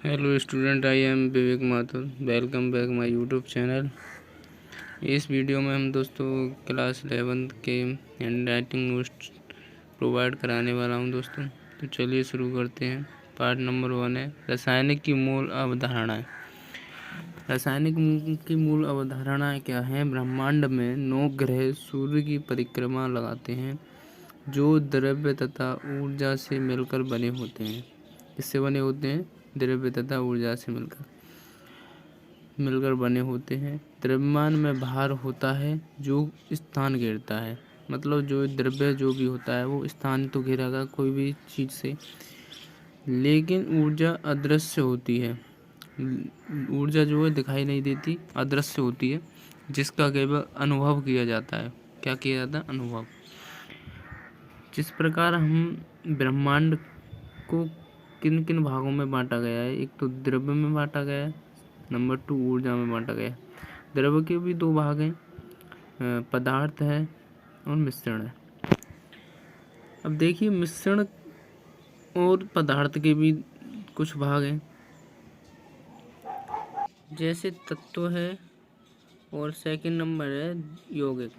Hello student, I am Vivek Mathur. Welcome back my YouTube channel. इस video में हम दोस्तों क्लास 11 के हैंड राइटिंग नोट्स प्रोवाइड कराने वाला हूं दोस्तों। तो चलिए शुरू करते हैं। पार्ट नंबर 1 है रासायनिक की मूल अवधारणाएं। रासायनिक की मूल अवधारणाएं क्या हैं? ब्रह्मांड में 9 ग्रह सूर्य की परिक्रमा लगाते हैं जो द्रव्य तथा ऊर्जा से मिलकर बने होते हैं। किससे बने होते हैं? द्रव्य तथा ऊर्जा से मिलकर बने होते हैं। द्रव्यमान में भार होता है जो स्थान घेरता है। मतलब जो द्रव्य जो भी होता है वो स्थान तो घेरेगा कोई भी चीज़ से, लेकिन ऊर्जा अदृश्य होती है। ऊर्जा जो है दिखाई नहीं देती, अदृश्य होती है, जिसका केवल अनुभव किया जाता है। क्या किया जाता है? अनुभव। जिस प्रकार हम ब्रह्मांड को किन किन भागों में बांटा गया है? एक तो द्रव्य में बांटा गया है, नंबर 2 ऊर्जा में बांटा गया है। द्रव्य के भी 2 भाग हैं, पदार्थ है और मिश्रण है। अब देखिए, मिश्रण और पदार्थ के भी कुछ भाग हैं, जैसे तत्व है और सेकंड नंबर है यौगिक।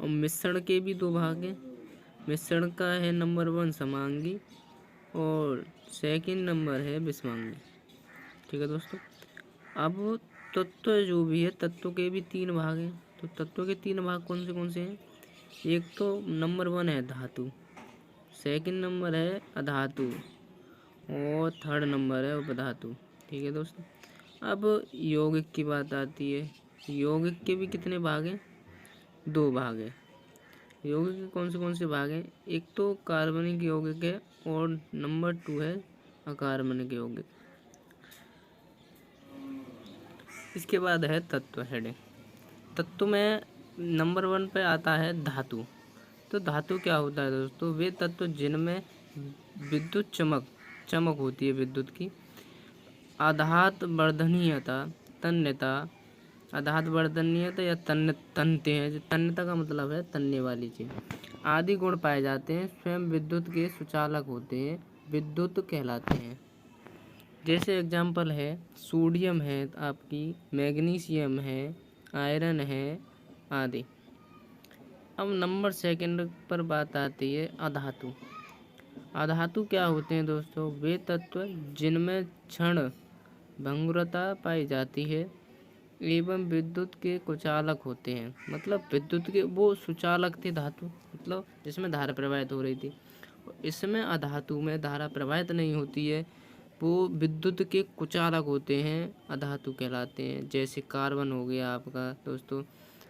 और मिश्रण के भी 2 भाग हैं। मिश्रण का है नंबर 1 समांगी और सेकंड नंबर है विषमांगी। ठीक है दोस्तों। अब तत्व जो भी है, तत्व के भी 3 भाग हैं। तो तत्व के 3 भाग कौन से हैं? एक तो नंबर 1 है धातु, सेकंड नंबर है अधातु और थर्ड नंबर है उपधातु। ठीक है दोस्तों। अब यौगिक की बात आती है। यौगिक के भी कितने भाग हैं? 2 भाग हैं। यौगिक के कौन से भाग हैं? एक तो कार्बनिक यौगिक है और नंबर 2 है अकार्बनिक यौगिक। इसके बाद है तत्व हेडिंग। तत्व में नंबर 1 पे आता है धातु। तो धातु क्या होता है दोस्तों? वे तत्व जिनमें विद्युत चमक होती है, विद्युत की, आधात वर्धनीयता, तन्यता, आधात वर्धनीयता या तन्यते हैं। तन्यता का मतलब है तन्ने वाली चीज, आदि गुण पाए जाते हैं। स्वयं विद्युत के सुचालक होते हैं, विद्युत कहलाते हैं। जैसे एग्जाम्पल है सोडियम है आपकी, मैग्नीशियम है, आयरन है आदि। अब नंबर सेकंड पर बात आती है अधातु। अधातु क्या होते हैं दोस्तों? वे तत्व जिनमें क्षण भंगुरता पाई जाती है एवं विद्युत के कुचालक होते हैं। मतलब विद्युत के वो सुचालक थे धातु, मतलब जिसमें धारा प्रवाहित हो रही थी। इसमें अधातु में धारा प्रवाहित नहीं होती है, वो विद्युत के कुचालक होते हैं, अधातु कहलाते हैं। जैसे कार्बन हो गया आपका दोस्तों,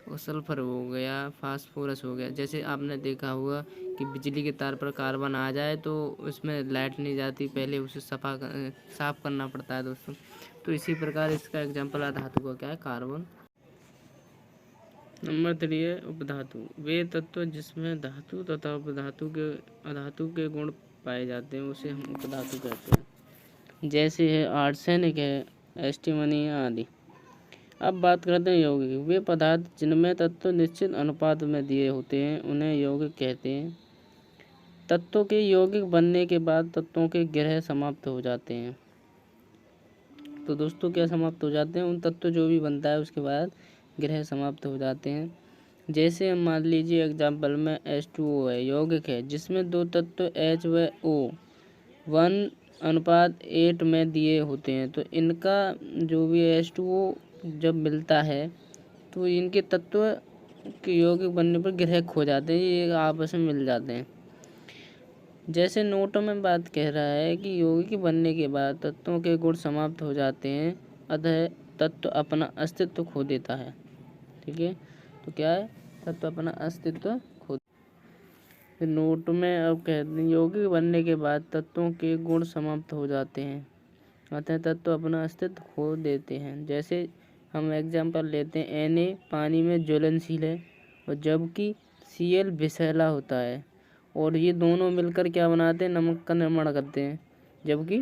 और सल्फर हो गया, फास्फोरस हो गया। जैसे आपने देखा होगा कि बिजली के तार पर कार्बन आ जाए तो उसमें लाइट नहीं जाती, पहले उसे साफ करना पड़ता है दोस्तों। तो इसी प्रकार इसका एग्जाम्पल अधातु का क्या है? कार्बन। नंबर 3 है उपधातु। वे तत्व जिसमें धातु तथा अधातु के गुण पाए जाते हैं उसे हम उपधातु कहते हैं। जैसे है आर्सेनिक है, एस्टिमनी आदि। अब बात करते हैं यौगिक। वे पदार्थ जिनमें तत्व निश्चित अनुपात में दिए होते हैं उन्हें यौगिक कहते हैं। तत्वों के यौगिक बनने के बाद तत्वों के ग्रह समाप्त हो जाते हैं। तो दोस्तों क्या समाप्त हो जाते हैं? उन तत्व जो भी बनता है उसके बाद ग्रह समाप्त हो जाते हैं। जैसे हम मान लीजिए एग्जाम्पल में H2O है, यौगिक है जिसमें 2 तत्व H व O 1:8 में दिए होते हैं। तो इनका जो भी H2O जब मिलता है तो इनके तत्व के यौगिक बनने पर ग्रह खो जाते हैं, ये आपस में मिल जाते हैं। जैसे नोटों में बात कह रहा है कि यौगिक बनने के बाद तत्वों के गुण समाप्त हो जाते हैं, अतः तत्व अपना अस्तित्व खो देता है। ठीक है, तो क्या है? तत्व अपना अस्तित्व खो। नोट में अब कहते हैं यौगिक बनने के बाद तत्वों के गुण समाप्त हो जाते हैं, अतः तत्व अपना अस्तित्व खो देते हैं। जैसे हम एग्जाम्पल लेते हैं, Na पानी में ज्वलनशील है और जबकि Cl विषैला होता है, और ये दोनों मिलकर क्या बनाते हैं? नमक का निर्माण करते हैं। जबकि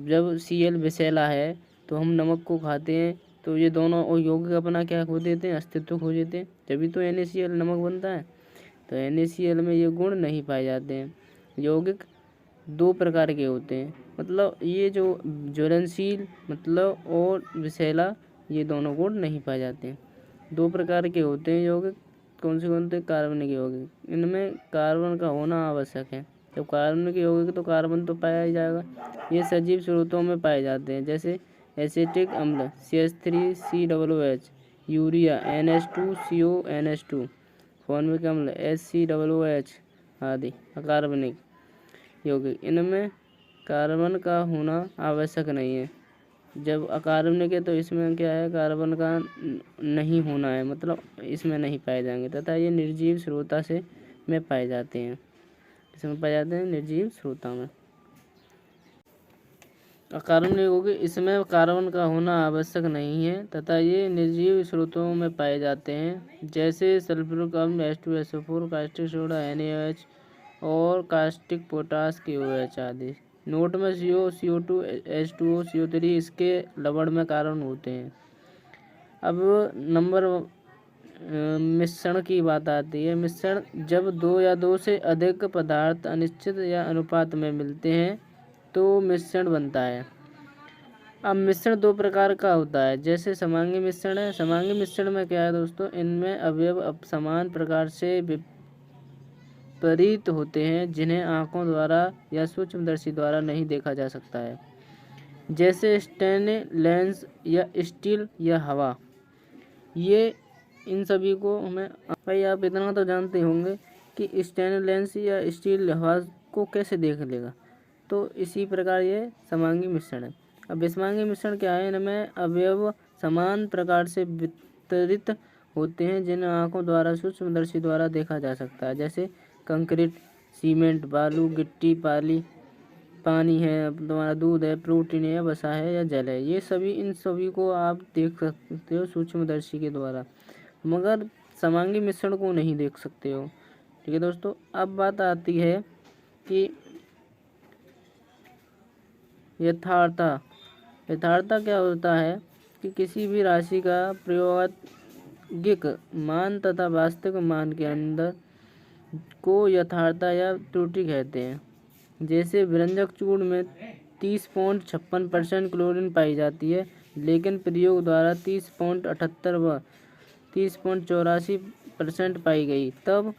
जब Cl विषैला है तो हम नमक को खाते हैं, तो ये दोनों और यौगिक अपना क्या खो देते हैं? अस्तित्व खो देते हैं। तभी तो NaCl नमक बनता है। तो NaCl में ये गुण नहीं पाए जाते हैं। यौगिक दो प्रकार के होते हैं, मतलब ये जो ज्वलनशील मतलब और विषैला, ये दोनों गुण नहीं पाए जाते हैं। दो प्रकार के होते हैं यौगिक, कौन से कार्बनिक यौगिक। इनमें कार्बन का होना आवश्यक है। जब कार्बनिक यौगिक तो कार्बन तो पाया ही जाएगा। ये सजीव स्रोतों में पाए जाते हैं, जैसे एसिटिक अम्ल CH3COOH, यूरिया NH2CONH2, फॉर्मिक अम्ल HCOOH आदि अकार्बनिक यौगिक। इनमें कार्बन का होना आवश्यक नहीं है। जब अकार्बनिक है तो इसमें क्या है, कार्बन का नहीं होना है, मतलब इसमें नहीं पाए जाएंगे, तथा ये निर्जीव स्रोता से में पाए जाते हैं। इसमें पाए जाते हैं निर्जीव स्रोता में। अकार्बनिक यौगिक, इसमें कार्बन का होना आवश्यक नहीं है तथा ये निर्जीव स्रोतों में पाए जाते हैं, जैसे सल्फ्यूरिक अम्ल H2SO4, कास्टिक सोडा NaOH और कास्टिक पोटाश KOH आदि। नोट में CO, CO2, H2O, CO3 इसके लवण में कार्बन होते हैं। अब नंबर मिश्रण की बात आती है। मिश्रण, जब दो या दो से अधिक पदार्थ अनिश्चित या अनुपात में मिलते हैं तो मिश्रण बनता है। अब मिश्रण दो प्रकार का होता है, जैसे समांगी मिश्रण है। समांगी मिश्रण में क्या है दोस्तों, इनमें अवयव समान प्रकार से विपरीत होते हैं, जिन्हें आंखों द्वारा या सूक्ष्मदर्शी द्वारा नहीं देखा जा सकता है, जैसे स्टेन लेंस या स्टील या हवा। ये इन सभी को हमें, भाई आप इतना तो जानते होंगे कि स्टेन लेंस या स्टील हवा को कैसे देख लेगा, तो इसी प्रकार ये समांगी मिश्रण है। अब विषमांगी मिश्रण क्या है, इनमें अवयव समान प्रकार से वितरित होते हैं, जिन्हें आंखों द्वारा सूक्ष्मदर्शी द्वारा देखा जा सकता है, जैसे कंक्रीट, सीमेंट, बालू, गिट्टी, पानी है, तुम्हारा दूध है, प्रोटीन है, वसा है या जल है। ये सभी, इन सभी को आप देख सकते हो सूक्ष्मदर्शी के द्वारा, मगर समांगी मिश्रण को नहीं देख सकते हो। ठीक है दोस्तों। अब बात आती है कि यथार्थता क्या होता है, कि किसी भी राशि का प्रायोगिक मान तथा वास्तविक मान के अंदर को यथार्थता या त्रुटि कहते हैं। जैसे व्यंजक चूर्ण में 30.56% क्लोरीन पाई जाती है, लेकिन प्रयोग द्वारा 30.78 व 30.84% पाई गई, तब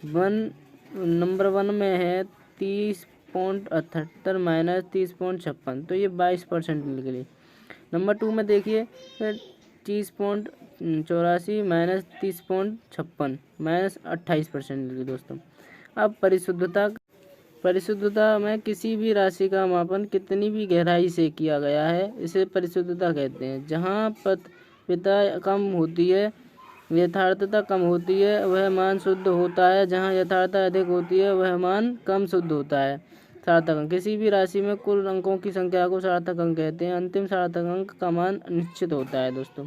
नंबर 1 में है 30.78 माइनस 30.56, तो ये 22% निकली। नंबर 2 में देखिए, 30.84 माइनस 30.56 माइनस 28% निकली दोस्तों। अब परिशुद्धता में किसी भी राशि का मापन कितनी भी गहराई से किया गया है, इसे परिशुद्धता कहते हैं। जहाँ पिता कम होती है, यथार्थता कम होती है, वह मान शुद्ध होता है। जहाँ यथार्थता अधिक होती है, वह मान कम शुद्ध होता है। सार्थक अंक, किसी भी राशि में कुल अंकों की संख्या को सार्थक अंक कहते हैं। अंतिम सार्थक अंक का मान निश्चित होता है दोस्तों।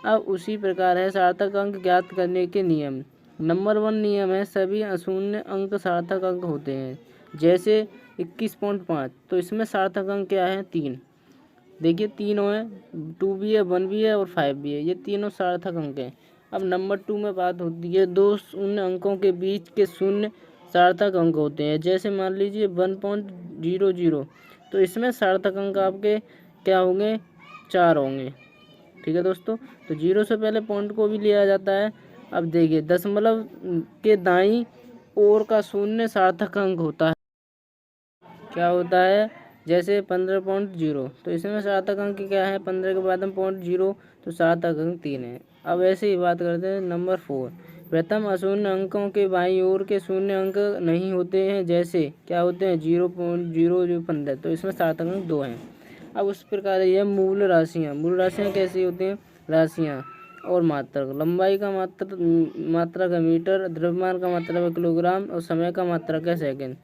अब उसी प्रकार है सार्थक अंक ज्ञात करने के नियम। नंबर 1 नियम है, सभी अशून्य अंक सार्थक अंक होते हैं। जैसे 21.5, तो इसमें सार्थक अंक क्या है, 3। देखिए तीनों है, 2 भी है, 1 भी है और 5 भी है, ये तीनों सार्थक अंक हैं। अब नंबर 2 में बात होती है, दो शून्य अंकों के बीच के शून्य सार्थक अंक होते हैं। जैसे मान लीजिए 1.00, तो इसमें सार्थक अंक आपके क्या होंगे, 4 होंगे। ठीक है दोस्तों। तो 0 से पहले पॉइंट को भी लिया जाता है। अब देखिए दशमलव के दाईं ओर का शून्य सार्थक अंक होता है, क्या होता है, जैसे 15.0, तो इसमें सार्थक अंक क्या है, 15 के बाद में 0.0, तो सार्थक अंक 3 है। अब ऐसे ही बात करते हैं नंबर 4। प्रथम अशून्य अंकों के बाईं ओर के शून्य अंक नहीं होते हैं, जैसे क्या होते हैं, 0.0015, तो इसमें सार्थक अंक 2 हैं। अब उस प्रकार ये मूल राशियाँ कैसी होती हैं, राशियाँ और मात्रक। लंबाई का मात्रक है मीटर, द्रव्यमान का मात्रक है किलोग्राम और समय का मात्रक है सेकंड।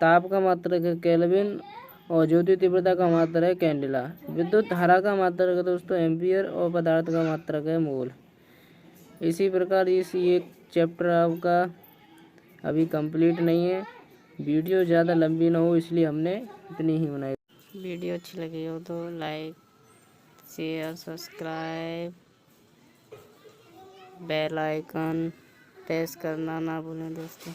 ताप का मात्रक है केल्विन और ज्योति तीव्रता का मात्रक है कैंडेला। विद्युत धारा का मात्रक है दोस्तों एम्पियर और पदार्थ का मात्रक है मोल। इसी प्रकार ये चैप्टर आपका अभी कंप्लीट नहीं है। वीडियो ज़्यादा लंबी ना हो इसलिए हमने इतनी ही बनाई। वीडियो अच्छी लगी हो तो like, share, subscribe, bell icon press करना ना भूलें दोस्तों।